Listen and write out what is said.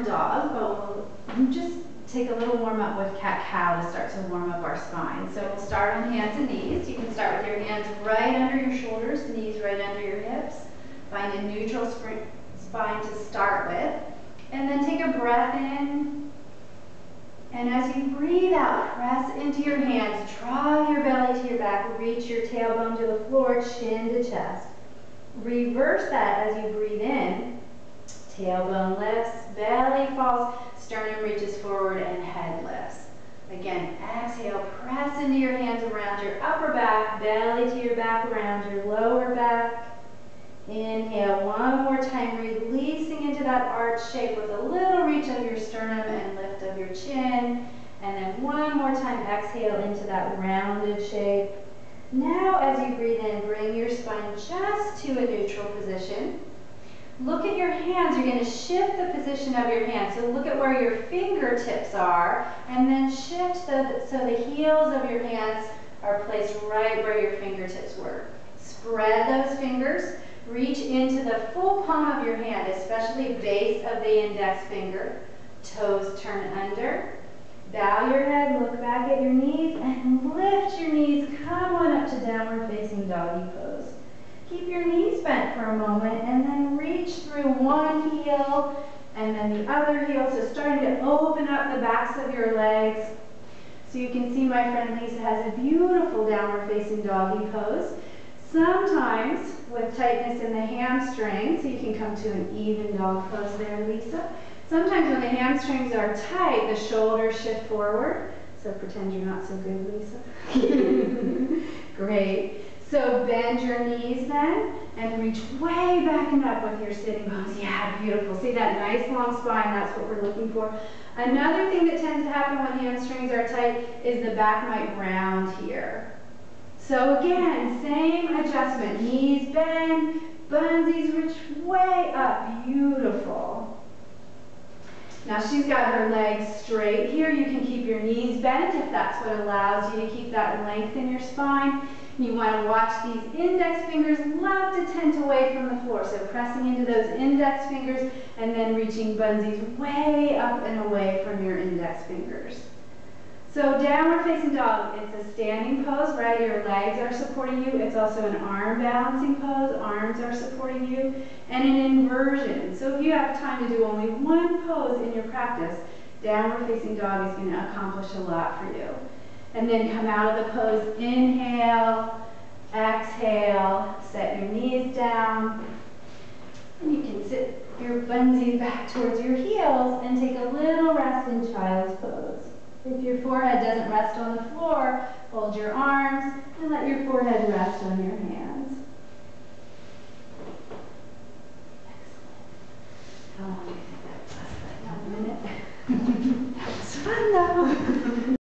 downward dog, but we'll just take a little warm up with cat-cow to start to warm up our spine. So we'll start on hands and knees. You can start with your hands right under your shoulders, knees right under your hips. Find a neutral spine to start with. And then take a breath in. And as you breathe out, press into your hands, draw your belly to your back, reach your tailbone to the floor, chin to chest. Reverse that as you breathe in. Tailbone lifts, belly falls, sternum reaches forward, and head lifts. Again, exhale, press into your hands around your upper back, belly to your back, around your lower back. Inhale one more time, releasing into that arch shape with a little reach of your sternum and lift of your chin. And then one more time, exhale into that rounded shape. Now as you breathe in, bring your spine just to a neutral position. Look at your hands. You're going to shift the position of your hands. So look at where your fingertips are, and then shift so the heels of your hands are placed right where your fingertips were. Spread those fingers. Reach into the full palm of your hand, especially base of the index finger. Toes turn under. Bow your head, look back at your knees, and lift your knees. Come on up to downward facing doggy pose. Keep your knees bent for a moment, and then reach through one heel and then the other heel. So starting to open up the backs of your legs. So you can see my friend Lisa has a beautiful downward facing doggy pose. Sometimes with tightness in the hamstring, so you can come to an even dog pose there, Lisa. Sometimes when the hamstrings are tight, the shoulders shift forward. So pretend you're not so good, Lisa. Great. So bend your knees then, and reach way back and up with your sitting bones. Yeah, beautiful. See that nice long spine? That's what we're looking for. Another thing that tends to happen when hamstrings are tight is the back might round here. So again, same adjustment. Knees bend, bunsies reach way up. Beautiful. Now she's got her legs straight here. You can keep your knees bent if that's what allows you to keep that length in your spine. You want to watch these index fingers love to tent away from the floor. So pressing into those index fingers and then reaching bunsies way up and away from your index fingers. So downward facing dog, it's a standing pose, right? Your legs are supporting you. It's also an arm balancing pose. Arms are supporting you. And an inversion. So if you have time to do only one pose in your practice, downward facing dog is going to accomplish a lot for you. And then come out of the pose, inhale, exhale, set your knees down. And you can sit your bunsies back towards your heels and take a little rest in child's pose. If your forehead doesn't rest on the floor, fold your arms and let your forehead rest on your hands.